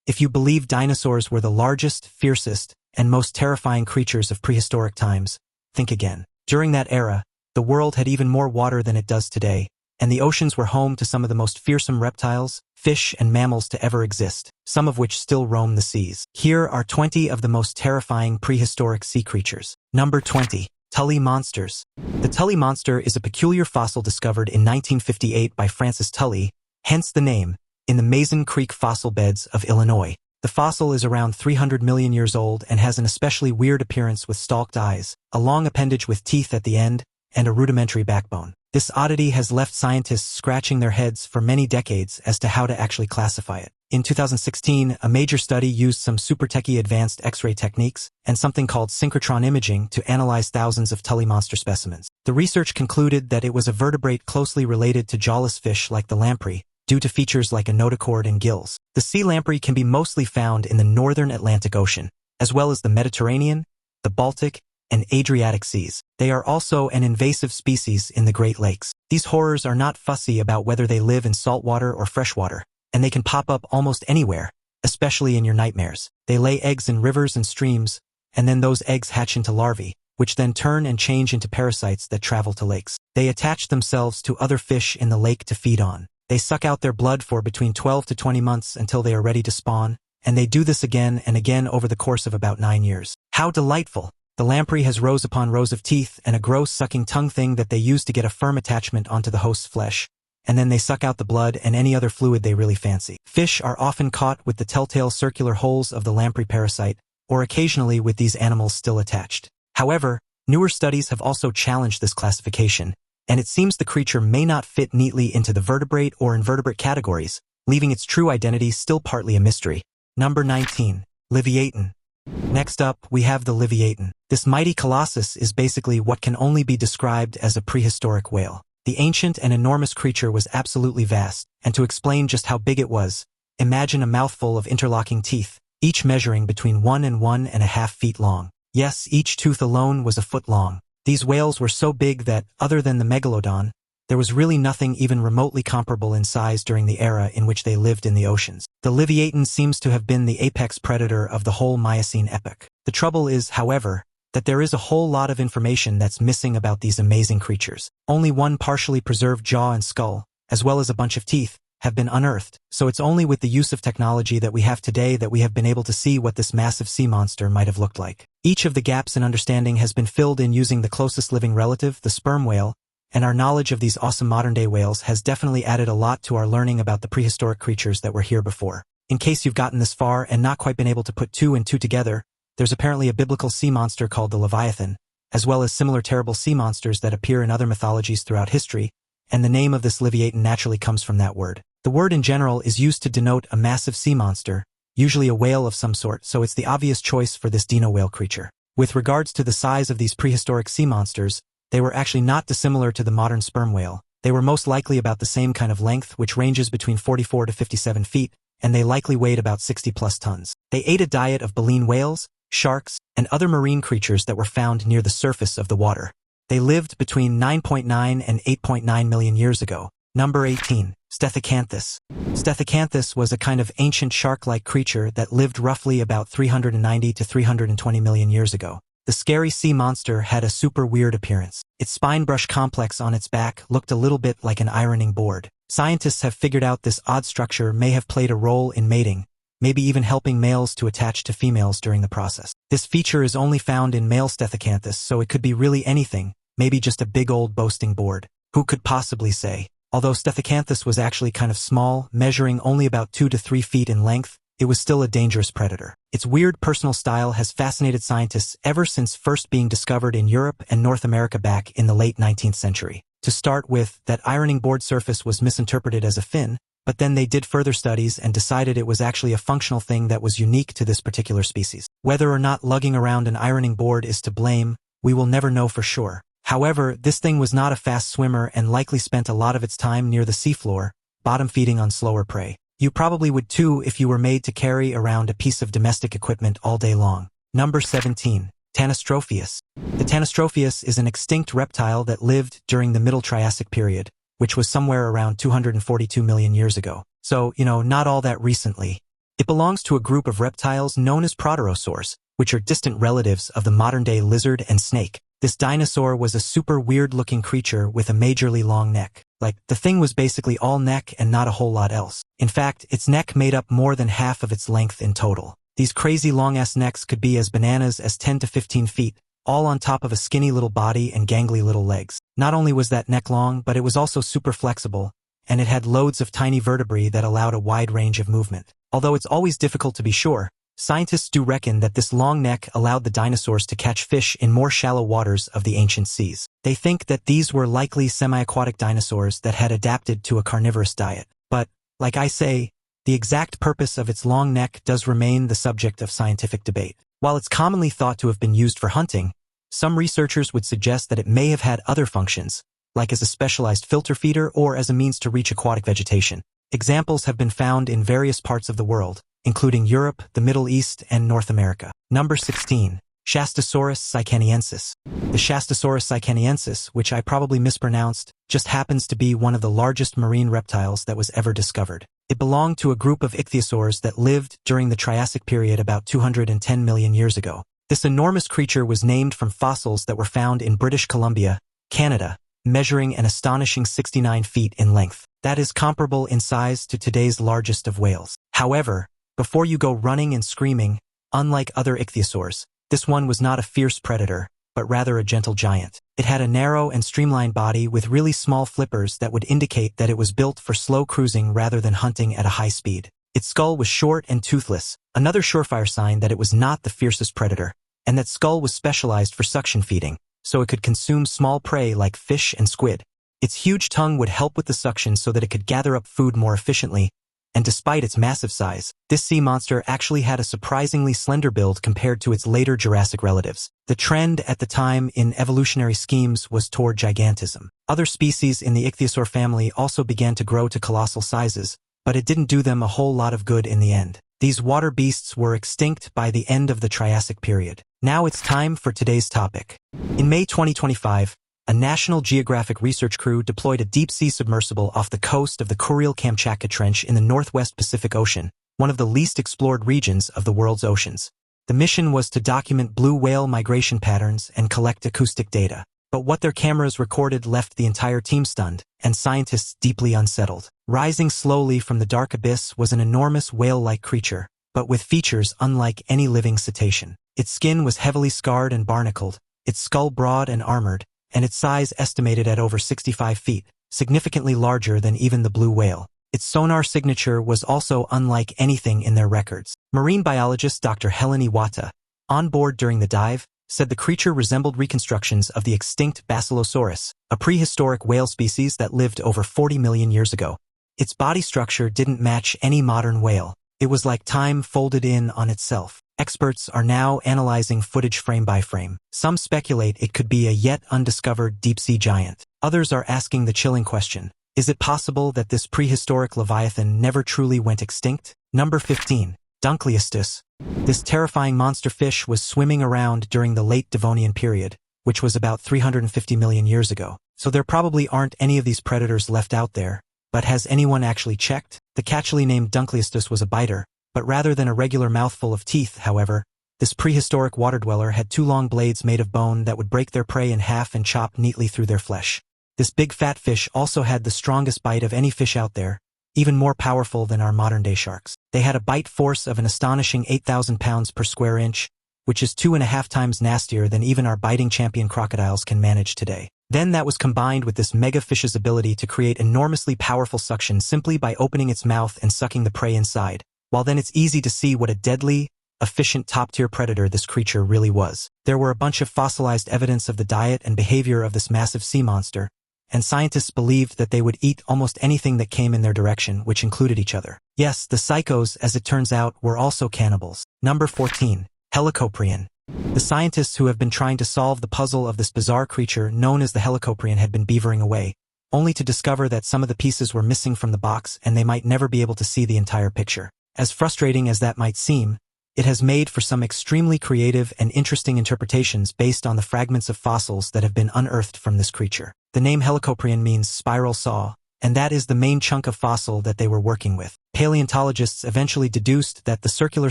If you believe dinosaurs were the largest, fiercest, and most terrifying creatures of prehistoric times, think again. During that era, the world had even more water than it does today, and the oceans were home to some of the most fearsome reptiles, fish, and mammals to ever exist, some of which still roam the seas. Here are 20 of the most terrifying prehistoric sea creatures. Number 20. Tully Monsters. The Tully monster is a peculiar fossil discovered in 1958 by Francis Tully, hence the name, in the Mason Creek fossil beds of Illinois. The fossil is around 300 million years old and has an especially weird appearance with stalked eyes, a long appendage with teeth at the end, and a rudimentary backbone. This oddity has left scientists scratching their heads for many decades as to how to actually classify it. In 2016, a major study used some super techy advanced X-ray techniques and something called synchrotron imaging to analyze thousands of Tully monster specimens. The research concluded that it was a vertebrate closely related to jawless fish like the lamprey, due to features like a notochord and gills. The sea lamprey can be mostly found in the northern Atlantic Ocean, as well as the Mediterranean, the Baltic, and Adriatic seas. They are also an invasive species in the Great Lakes. These horrors are not fussy about whether they live in saltwater or freshwater, and they can pop up almost anywhere, especially in your nightmares. They lay eggs in rivers and streams, and then those eggs hatch into larvae, which then turn and change into parasites that travel to lakes. They attach themselves to other fish in the lake to feed on. They suck out their blood for between 12 to 20 months until they are ready to spawn, and they do this again and again over the course of about 9 years. How delightful! The lamprey has rows upon rows of teeth and a gross sucking tongue thing that they use to get a firm attachment onto the host's flesh, and then they suck out the blood and any other fluid they really fancy. Fish are often caught with the telltale circular holes of the lamprey parasite, or occasionally with these animals still attached. However, newer studies have also challenged this classification, and it seems the creature may not fit neatly into the vertebrate or invertebrate categories, leaving its true identity still partly a mystery. Number 19. Livatan. Next up, we have the Livatan. This mighty colossus is basically what can only be described as a prehistoric whale. The ancient and enormous creature was absolutely vast, and to explain just how big it was, imagine a mouthful of interlocking teeth, each measuring between 1 and 1.5 feet long. Yes, each tooth alone was a foot long. These whales were so big that, other than the Megalodon, there was really nothing even remotely comparable in size during the era in which they lived in the oceans. The Livatan seems to have been the apex predator of the whole Miocene epoch. The trouble is, however, that there is a whole lot of information that's missing about these amazing creatures. Only one partially preserved jaw and skull, as well as a bunch of teeth, have been unearthed, so it's only with the use of technology that we have today that we have been able to see what this massive sea monster might have looked like. Each of the gaps in understanding has been filled in using the closest living relative, the sperm whale, and our knowledge of these awesome modern-day whales has definitely added a lot to our learning about the prehistoric creatures that were here before. In case you've gotten this far and not quite been able to put 2 and 2 together, there's apparently a biblical sea monster called the Leviathan, as well as similar terrible sea monsters that appear in other mythologies throughout history, and the name of this Livatan naturally comes from that word. The word in general is used to denote a massive sea monster, usually a whale of some sort, so it's the obvious choice for this dino whale creature. With regards to the size of these prehistoric sea monsters, they were actually not dissimilar to the modern sperm whale. They were most likely about the same kind of length, which ranges between 44 to 57 feet, and they likely weighed about 60 plus tons. They ate a diet of baleen whales, sharks, and other marine creatures that were found near the surface of the water. They lived between 9.9 and 8.9 million years ago. Number 18. Stethacanthus. Stethacanthus was a kind of ancient shark-like creature that lived roughly about 390 to 320 million years ago. The scary sea monster had a super weird appearance. Its spine brush complex on its back looked a little bit like an ironing board. Scientists have figured out this odd structure may have played a role in mating, maybe even helping males to attach to females during the process. This feature is only found in male Stethacanthus, so it could be really anything, maybe just a big old boasting board. Who could possibly say? Although Stethacanthus was actually kind of small, measuring only about 2 to 3 feet in length, it was still a dangerous predator. Its weird personal style has fascinated scientists ever since first being discovered in Europe and North America back in the late 19th century. To start with, that ironing board surface was misinterpreted as a fin, but then they did further studies and decided it was actually a functional thing that was unique to this particular species. Whether or not lugging around an ironing board is to blame, we will never know for sure. However, this thing was not a fast swimmer and likely spent a lot of its time near the seafloor, bottom feeding on slower prey. You probably would too if you were made to carry around a piece of domestic equipment all day long. Number 17. Tannistrophus. The Tannistrophus is an extinct reptile that lived during the Middle Triassic period, which was somewhere around 242 million years ago. So, not all that recently. It belongs to a group of reptiles known as Proterosaurs, which are distant relatives of the modern-day lizard and snake. This dinosaur was a super weird-looking creature with a majorly long neck. Like, the thing was basically all neck and not a whole lot else. In fact, its neck made up more than half of its length in total. These crazy long-ass necks could be as bananas as 10 to 15 feet, all on top of a skinny little body and gangly little legs. Not only was that neck long, but it was also super flexible, and it had loads of tiny vertebrae that allowed a wide range of movement. Although it's always difficult to be sure, scientists do reckon that this long neck allowed the dinosaurs to catch fish in more shallow waters of the ancient seas. They think that these were likely semi-aquatic dinosaurs that had adapted to a carnivorous diet. But, like I say, the exact purpose of its long neck does remain the subject of scientific debate. While it's commonly thought to have been used for hunting, some researchers would suggest that it may have had other functions, like as a specialized filter feeder or as a means to reach aquatic vegetation. Examples have been found in various parts of the world, including Europe, the Middle East, and North America. Number 16. Shastaurus Sychenensis. The Shastaurus Sychenensis, which I probably mispronounced, just happens to be one of the largest marine reptiles that was ever discovered. It belonged to a group of ichthyosaurs that lived during the Triassic period about 210 million years ago. This enormous creature was named from fossils that were found in British Columbia, Canada, measuring an astonishing 69 feet in length. That is comparable in size to today's largest of whales. However, before you go running and screaming, unlike other ichthyosaurs, this one was not a fierce predator, but rather a gentle giant. It had a narrow and streamlined body with really small flippers that would indicate that it was built for slow cruising rather than hunting at a high speed. Its skull was short and toothless, another surefire sign that it was not the fiercest predator, and that skull was specialized for suction feeding, so it could consume small prey like fish and squid. Its huge tongue would help with the suction so that it could gather up food more efficiently, and despite its massive size, this sea monster actually had a surprisingly slender build compared to its later Jurassic relatives. The trend at the time in evolutionary schemes was toward gigantism. Other species in the ichthyosaur family also began to grow to colossal sizes, but it didn't do them a whole lot of good in the end. These water beasts were extinct by the end of the Triassic period. Now it's time for today's topic. In May 2025, a National Geographic research crew deployed a deep-sea submersible off the coast of the Kuril-Kamchatka Trench in the northwest Pacific Ocean, one of the least explored regions of the world's oceans. The mission was to document blue whale migration patterns and collect acoustic data. But what their cameras recorded left the entire team stunned, and scientists deeply unsettled. Rising slowly from the dark abyss was an enormous whale-like creature, but with features unlike any living cetacean. Its skin was heavily scarred and barnacled, its skull broad and armored, and its size estimated at over 65 feet, significantly larger than even the blue whale. Its sonar signature was also unlike anything in their records. Marine biologist Dr. Helen Iwata, on board during the dive, said the creature resembled reconstructions of the extinct Basilosaurus, a prehistoric whale species that lived over 40 million years ago. Its body structure didn't match any modern whale. It was like time folded in on itself. Experts are now analyzing footage frame by frame. Some speculate it could be a yet undiscovered deep-sea giant. Others are asking the chilling question, is it possible that this prehistoric leviathan never truly went extinct? Number 15. Dunkleosteus. This terrifying monster fish was swimming around during the late Devonian period, which was about 350 million years ago. So there probably aren't any of these predators left out there. But has anyone actually checked? The catchily named Dunkleosteus was a biter, but rather than a regular mouthful of teeth, however, this prehistoric water dweller had two long blades made of bone that would break their prey in half and chop neatly through their flesh. This big fat fish also had the strongest bite of any fish out there, even more powerful than our modern-day sharks. They had a bite force of an astonishing 8,000 pounds per square inch, which is 2.5 times nastier than even our biting champion crocodiles can manage today. Then that was combined with this mega fish's ability to create enormously powerful suction simply by opening its mouth and sucking the prey inside. Well, then it's easy to see what a deadly, efficient top-tier predator this creature really was. There were a bunch of fossilized evidence of the diet and behavior of this massive sea monster, and scientists believed that they would eat almost anything that came in their direction, which included each other. Yes, the psychos, as it turns out, were also cannibals. Number 14. Helicoprion. The scientists who have been trying to solve the puzzle of this bizarre creature known as the Helicoprion had been beavering away, only to discover that some of the pieces were missing from the box and they might never be able to see the entire picture. As frustrating as that might seem, it has made for some extremely creative and interesting interpretations based on the fragments of fossils that have been unearthed from this creature. The name Helicoprion means spiral saw, and that is the main chunk of fossil that they were working with. Paleontologists eventually deduced that the circular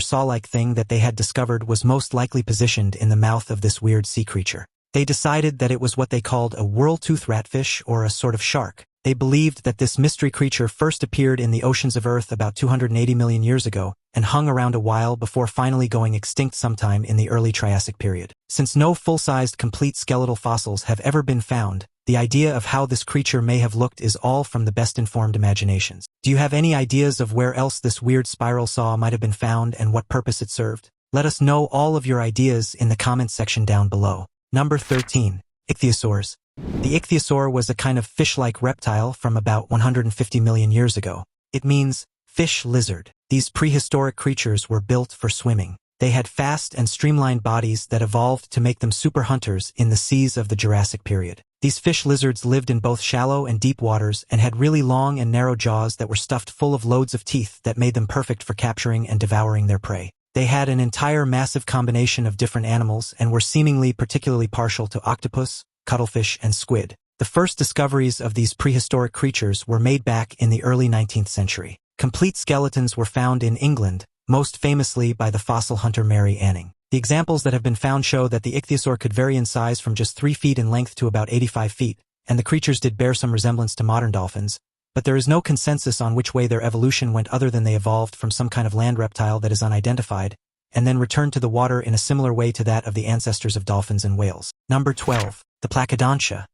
saw-like thing that they had discovered was most likely positioned in the mouth of this weird sea creature. They decided that it was what they called a whirl-tooth ratfish or a sort of shark. They believed that this mystery creature first appeared in the oceans of Earth about 280 million years ago and hung around a while before finally going extinct sometime in the early Triassic period. Since no full-sized complete skeletal fossils have ever been found, the idea of how this creature may have looked is all from the best-informed imaginations. Do you have any ideas of where else this weird spiral saw might have been found and what purpose it served? Let us know all of your ideas in the comments section down below. Number 13. Ichthyosaurs. The ichthyosaur was a kind of fish-like reptile from about 150 million years ago. It means fish lizard. These prehistoric creatures were built for swimming. They had fast and streamlined bodies that evolved to make them super hunters in the seas of the Jurassic period. These fish lizards lived in both shallow and deep waters and had really long and narrow jaws that were stuffed full of loads of teeth that made them perfect for capturing and devouring their prey. They had an entire massive combination of different animals and were seemingly particularly partial to octopus, cuttlefish, and squid. The first discoveries of these prehistoric creatures were made back in the early 19th century. Complete skeletons were found in England, most famously by the fossil hunter Mary Anning. The examples that have been found show that the ichthyosaur could vary in size from just 3 feet in length to about 85 feet, and the creatures did bear some resemblance to modern dolphins, but there is no consensus on which way their evolution went other than they evolved from some kind of land reptile that is unidentified, and then returned to the water in a similar way to that of the ancestors of dolphins and whales. Number 12. The Plaadancha.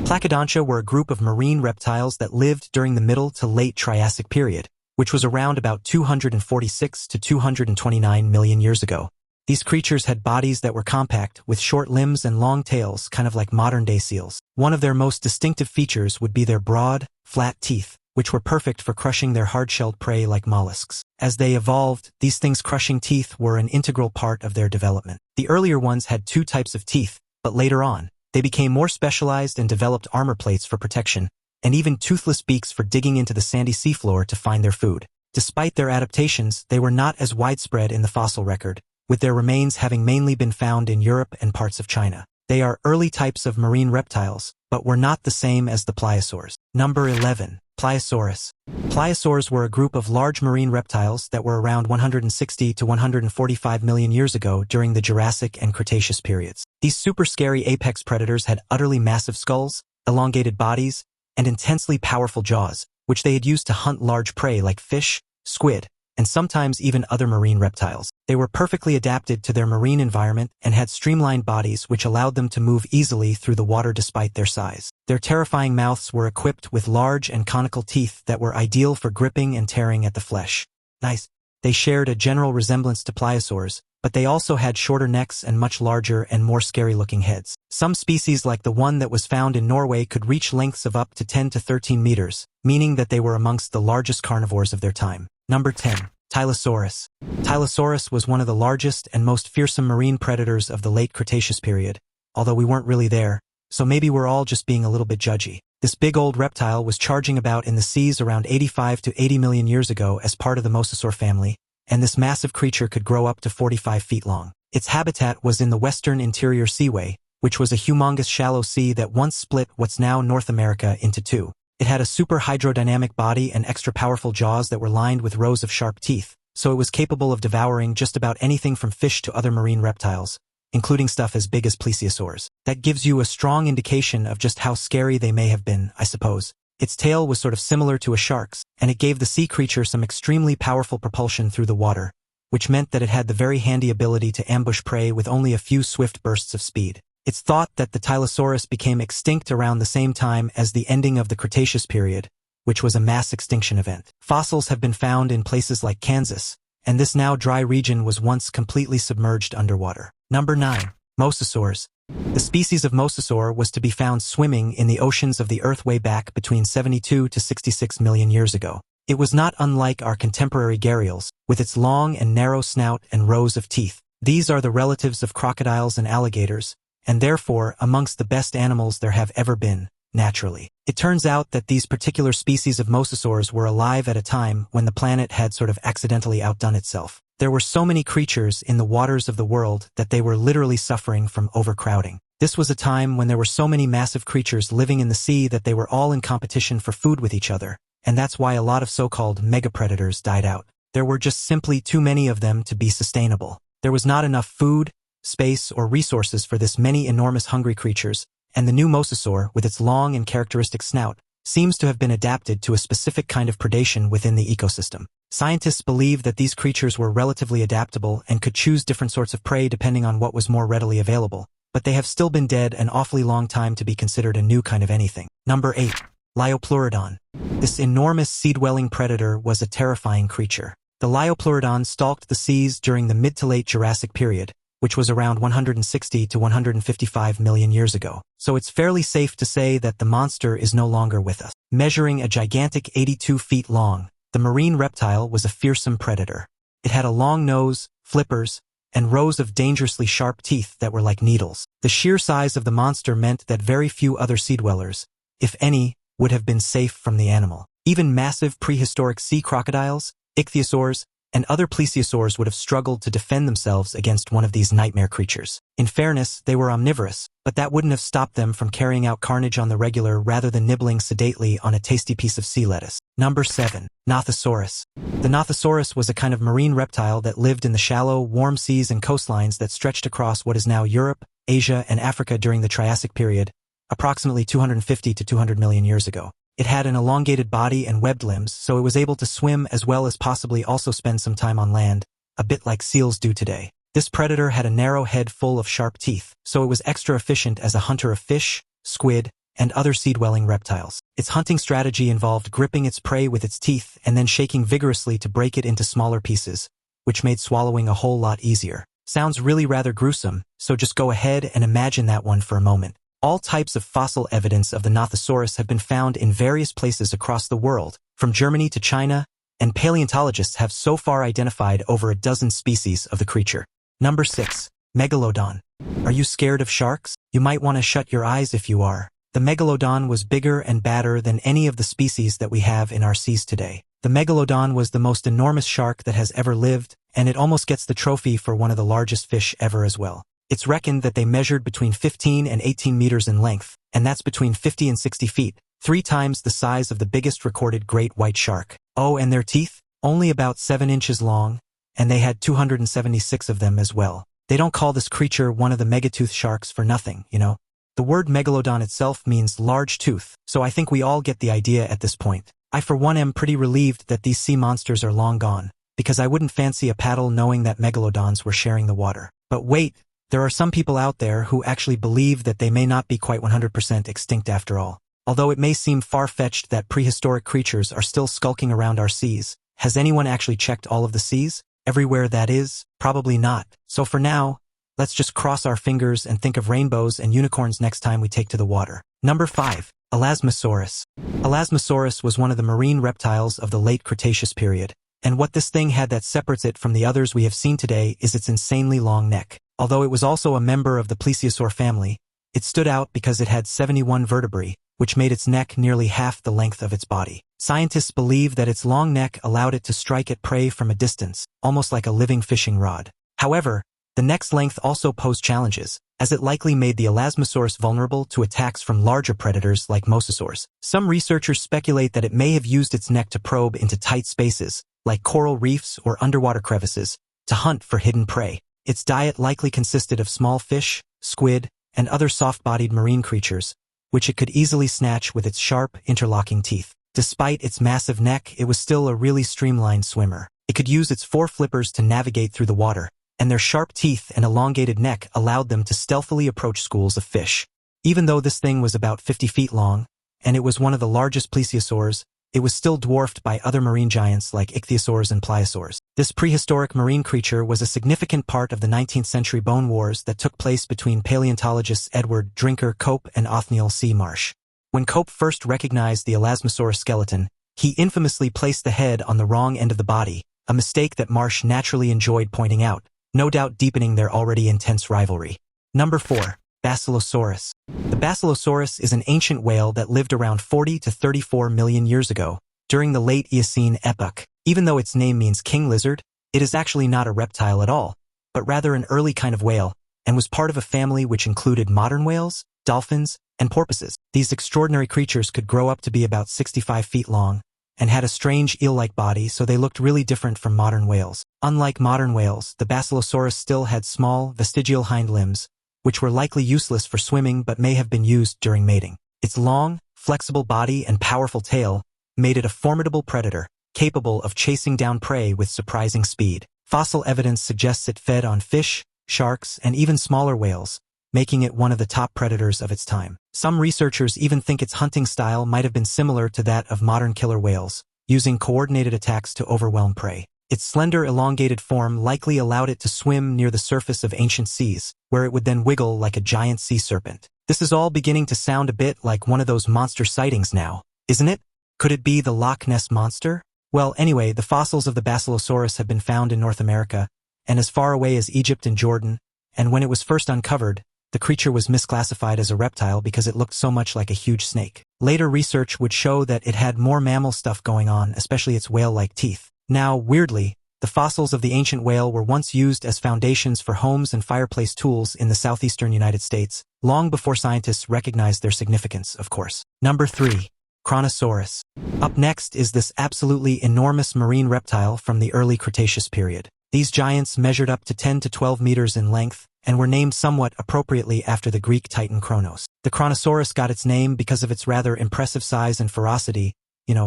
Plaadancha were a group of marine reptiles that lived during the Middle to Late Triassic period, which was around about 246 to 229 million years ago. These creatures had bodies that were compact, with short limbs and long tails, kind of like modern-day seals. One of their most distinctive features would be their broad, flat teeth, which were perfect for crushing their hard-shelled prey like mollusks. As they evolved, these things' crushing teeth were an integral part of their development. The earlier ones had 2 types of teeth, but later on, they became more specialized and developed armor plates for protection, and even toothless beaks for digging into the sandy seafloor to find their food. Despite their adaptations, they were not as widespread in the fossil record, with their remains having mainly been found in Europe and parts of China. They are early types of marine reptiles, but were not the same as the pliosaurs. Number 11. Pliosaurus. Pliosaurs were a group of large marine reptiles that were around 160 to 145 million years ago during the Jurassic and Cretaceous periods. These super scary apex predators had utterly massive skulls, elongated bodies, and intensely powerful jaws, which they had used to hunt large prey like fish, squid, and sometimes even other marine reptiles. They were perfectly adapted to their marine environment and had streamlined bodies which allowed them to move easily through the water despite their size. Their terrifying mouths were equipped with large and conical teeth that were ideal for gripping and tearing at the flesh. Nice. They shared a general resemblance to pliosaurs, but they also had shorter necks and much larger and more scary-looking heads. Some species like the one that was found in Norway could reach lengths of up to 10 to 13 meters, meaning that they were amongst the largest carnivores of their time. Number 10. Tylosaurus. Tylosaurus was one of the largest and most fearsome marine predators of the late Cretaceous period, although we weren't really there, so maybe we're all just being a little bit judgy. This big old reptile was charging about in the seas around 85 to 80 million years ago as part of the Mosasaur family, and this massive creature could grow up to 45 feet long. Its habitat was in the western interior seaway, which was a humongous shallow sea that once split what's now North America into 2. It had a super hydrodynamic body and extra powerful jaws that were lined with rows of sharp teeth, so it was capable of devouring just about anything from fish to other marine reptiles, including stuff as big as plesiosaurs. That gives you a strong indication of just how scary they may have been, I suppose. Its tail was sort of similar to a shark's, and it gave the sea creature some extremely powerful propulsion through the water, which meant that it had the very handy ability to ambush prey with only a few swift bursts of speed. It's thought that the Tylosaurus became extinct around the same time as the ending of the Cretaceous period, which was a mass extinction event. Fossils have been found in places like Kansas, and this now dry region was once completely submerged underwater. Number 9. Mosasaurs. The species of Mosasaur was to be found swimming in the oceans of the Earth way back between 72 to 66 million years ago. It was not unlike our contemporary gharials, with its long and narrow snout and rows of teeth. These are the relatives of crocodiles and alligators, and therefore amongst the best animals there have ever been, naturally. It turns out that these particular species of mosasaurs were alive at a time when the planet had sort of accidentally outdone itself. There were so many creatures in the waters of the world that they were literally suffering from overcrowding. This was a time when there were so many massive creatures living in the sea that they were all in competition for food with each other, and that's why a lot of so-called megapredators died out. There were just simply too many of them to be sustainable. There was not enough food, space, or resources for this many enormous hungry creatures, and the new Mosasaur, with its long and characteristic snout, seems to have been adapted to a specific kind of predation within the ecosystem. Scientists believe that these creatures were relatively adaptable and could choose different sorts of prey depending on what was more readily available, but they have still been dead an awfully long time to be considered a new kind of anything. Number 8. Liopleurodon. This enormous sea-dwelling predator was a terrifying creature. The Liopleurodon stalked the seas during the mid to late Jurassic period, which was around 160 to 155 million years ago, so it's fairly safe to say that the monster is no longer with us. Measuring a gigantic 82 feet long, the marine reptile was a fearsome predator. It had a long nose, flippers, and rows of dangerously sharp teeth that were like needles. The sheer size of the monster meant that very few other sea dwellers, if any, would have been safe from the animal. Even massive prehistoric sea crocodiles, ichthyosaurs, and other plesiosaurs would have struggled to defend themselves against one of these nightmare creatures. In fairness, they were omnivorous, but that wouldn't have stopped them from carrying out carnage on the regular rather than nibbling sedately on a tasty piece of sea lettuce. Number 7. Nthosaurus. The Nthosaurus was a kind of marine reptile that lived in the shallow, warm seas and coastlines that stretched across what is now Europe, Asia, and Africa during the Triassic period, approximately 250 to 200 million years ago. It had an elongated body and webbed limbs, so it was able to swim as well as possibly also spend some time on land, a bit like seals do today. This predator had a narrow head full of sharp teeth, so it was extra efficient as a hunter of fish, squid, and other sea-dwelling reptiles. Its hunting strategy involved gripping its prey with its teeth and then shaking vigorously to break it into smaller pieces, which made swallowing a whole lot easier. Sounds really rather gruesome, so just go ahead and imagine that one for a moment. All types of fossil evidence of the Nthosaurus have been found in various places across the world, from Germany to China, and paleontologists have so far identified over a dozen species of the creature. Number 6. Megalodon. Are you scared of sharks? You might want to shut your eyes if you are. The Megalodon was bigger and badder than any of the species that we have in our seas today. The Megalodon was the most enormous shark that has ever lived, and it almost gets the trophy for one of the largest fish ever as well. It's reckoned that they measured between 15 and 18 meters in length, and that's between 50 and 60 feet, 3 times the size of the biggest recorded great white shark. Oh, and their teeth? Only about 7 inches long, and they had 276 of them as well. They don't call this creature one of the megatooth sharks for nothing, you know. The word megalodon itself means large tooth, so I think we all get the idea at this point. I for one am pretty relieved that these sea monsters are long gone, because I wouldn't fancy a paddle knowing that megalodons were sharing the water. But wait, there are some people out there who actually believe that they may not be quite 100% extinct after all. Although it may seem far-fetched that prehistoric creatures are still skulking around our seas, has anyone actually checked all of the seas? Everywhere that is? Probably not. So for now, let's just cross our fingers and think of rainbows and unicorns next time we take to the water. Number 5. Elasmosaurus. Elasmosaurus was one of the marine reptiles of the late Cretaceous period, and what this thing had that separates it from the others we have seen today is its insanely long neck. Although it was also a member of the Plesiosaur family, it stood out because it had 71 vertebrae, which made its neck nearly half the length of its body. Scientists believe that its long neck allowed it to strike at prey from a distance, almost like a living fishing rod. However, the neck's length also posed challenges, as it likely made the Elasmosaurus vulnerable to attacks from larger predators like Mosasaurs. Some researchers speculate that it may have used its neck to probe into tight spaces, like coral reefs or underwater crevices, to hunt for hidden prey. Its diet likely consisted of small fish, squid, and other soft-bodied marine creatures, which it could easily snatch with its sharp, interlocking teeth. Despite its massive neck, it was still a really streamlined swimmer. It could use its 4 flippers to navigate through the water, and their sharp teeth and elongated neck allowed them to stealthily approach schools of fish. Even though this thing was about 50 feet long, and it was one of the largest plesiosaurs, it was still dwarfed by other marine giants like ichthyosaurs and pliosaurs. This prehistoric marine creature was a significant part of the 19th century bone wars that took place between paleontologists Edward Drinker Cope and Othniel C. Marsh. When Cope first recognized the Elasmosaurus skeleton, he infamously placed the head on the wrong end of the body, a mistake that Marsh naturally enjoyed pointing out, no doubt deepening their already intense rivalry. Number 4. Basilosaurus. The Basilosaurus is an ancient whale that lived around 40 to 34 million years ago, during the late Eocene epoch. Even though its name means king lizard, it is actually not a reptile at all, but rather an early kind of whale, and was part of a family which included modern whales, dolphins, and porpoises. These extraordinary creatures could grow up to be about 65 feet long, and had a strange eel-like body, so they looked really different from modern whales. Unlike modern whales, the Basilosaurus still had small, vestigial hind limbs, which were likely useless for swimming but may have been used during mating. Its long, flexible body and powerful tail made it a formidable predator, capable of chasing down prey with surprising speed. Fossil evidence suggests it fed on fish, sharks, and even smaller whales, making it one of the top predators of its time. Some researchers even think its hunting style might have been similar to that of modern killer whales, using coordinated attacks to overwhelm prey. Its slender, elongated form likely allowed it to swim near the surface of ancient seas, where it would then wiggle like a giant sea serpent. This is all beginning to sound a bit like one of those monster sightings now, isn't it? Could it be the Loch Ness Monster? Well, anyway, the fossils of the Basilosaurus have been found in North America, and as far away as Egypt and Jordan, and when it was first uncovered, the creature was misclassified as a reptile because it looked so much like a huge snake. Later research would show that it had more mammal stuff going on, especially its whale-like teeth. Now, weirdly, the fossils of the ancient whale were once used as foundations for homes and fireplace tools in the southeastern United States, long before scientists recognized their significance, of course. Number 3. Kronosaurus. Up next is this absolutely enormous marine reptile from the early Cretaceous period. These giants measured up to 10 to 12 meters in length and were named somewhat appropriately after the Greek titan Kronos. The Kronosaurus got its name because of its rather impressive size and ferocity,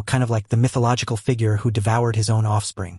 kind of like the mythological figure who devoured his own offspring.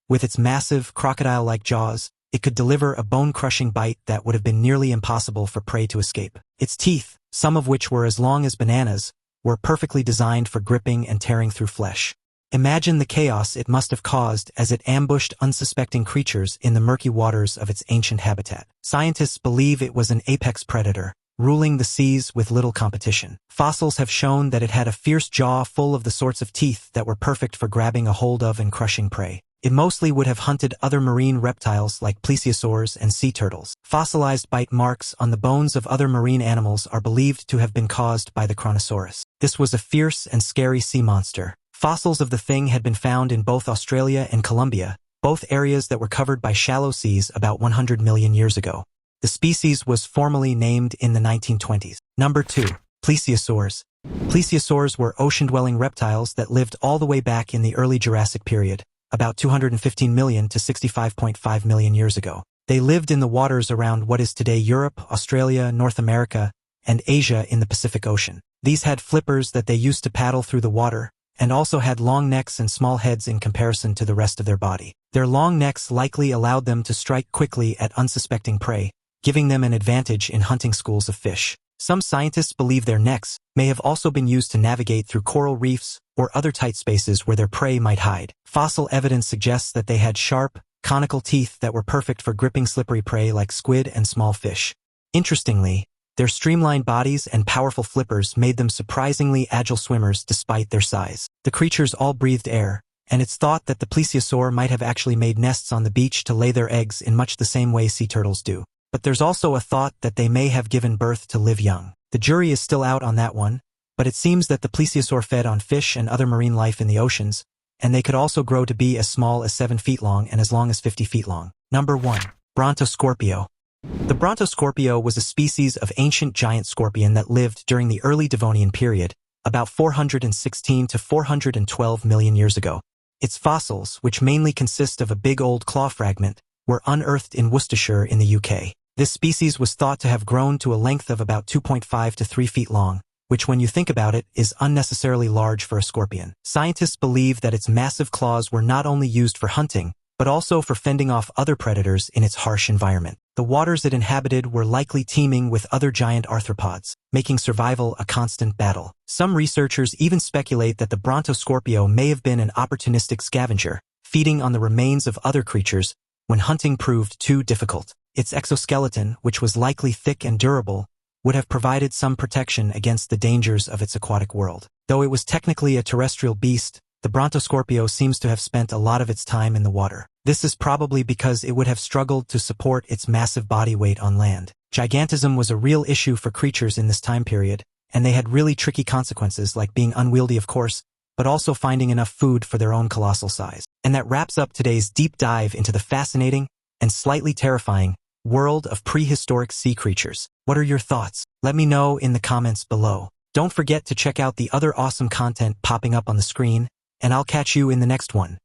With its massive, crocodile-like jaws, it could deliver a bone-crushing bite that would have been nearly impossible for prey to escape. Its teeth, some of which were as long as bananas, were perfectly designed for gripping and tearing through flesh. Imagine the chaos it must have caused as it ambushed unsuspecting creatures in the murky waters of its ancient habitat. Scientists believe it was an apex predator, ruling the seas with little competition. Fossils have shown that it had a fierce jaw full of the sorts of teeth that were perfect for grabbing a hold of and crushing prey. It mostly would have hunted other marine reptiles like plesiosaurs and sea turtles. Fossilized bite marks on the bones of other marine animals are believed to have been caused by the Kronosaurus. This was a fierce and scary sea monster. Fossils of the thing had been found in both Australia and Colombia, both areas that were covered by shallow seas about 100 million years ago. The species was formally named in the 1920s. Number 2. Plesiosaurs. Plesiosaurs were ocean-dwelling reptiles that lived all the way back in the early Jurassic period, about 215 million to 65.5 million years ago. They lived in the waters around what is today Europe, Australia, North America, and Asia in the Pacific Ocean. These had flippers that they used to paddle through the water, and also had long necks and small heads in comparison to the rest of their body. Their long necks likely allowed them to strike quickly at unsuspecting prey, giving them an advantage in hunting schools of fish. Some scientists believe their necks may have also been used to navigate through coral reefs or other tight spaces where their prey might hide. Fossil evidence suggests that they had sharp, conical teeth that were perfect for gripping slippery prey like squid and small fish. Interestingly, their streamlined bodies and powerful flippers made them surprisingly agile swimmers despite their size. The creatures all breathed air, and it's thought that the Plesiosaur might have actually made nests on the beach to lay their eggs in much the same way sea turtles do. But there's also a thought that they may have given birth to live young. The jury is still out on that one, but it seems that the Plesiosaur fed on fish and other marine life in the oceans, and they could also grow to be as small as 7 feet long and as long as 50 feet long. Number 1. Brontosscorpio. The Brontosscorpio was a species of ancient giant scorpion that lived during the early Devonian period, about 416 to 412 million years ago. Its fossils, which mainly consist of a big old claw fragment, were unearthed in Worcestershire in the UK. This species was thought to have grown to a length of about 2.5 to 3 feet long, which when you think about it is unnecessarily large for a scorpion. Scientists believe that its massive claws were not only used for hunting, but also for fending off other predators in its harsh environment. The waters it inhabited were likely teeming with other giant arthropods, making survival a constant battle. Some researchers even speculate that the Brontosscorpio may have been an opportunistic scavenger, feeding on the remains of other creatures when hunting proved too difficult. Its exoskeleton, which was likely thick and durable, would have provided some protection against the dangers of its aquatic world. Though it was technically a terrestrial beast, the Brontosscorpio seems to have spent a lot of its time in the water. This is probably because it would have struggled to support its massive body weight on land. Gigantism was a real issue for creatures in this time period, and they had really tricky consequences like being unwieldy of course, but also finding enough food for their own colossal size. And that wraps up today's deep dive into the fascinating and slightly terrifying world of prehistoric sea creatures. What are your thoughts? Let me know in the comments below. Don't forget to check out the other awesome content popping up on the screen, and I'll catch you in the next one.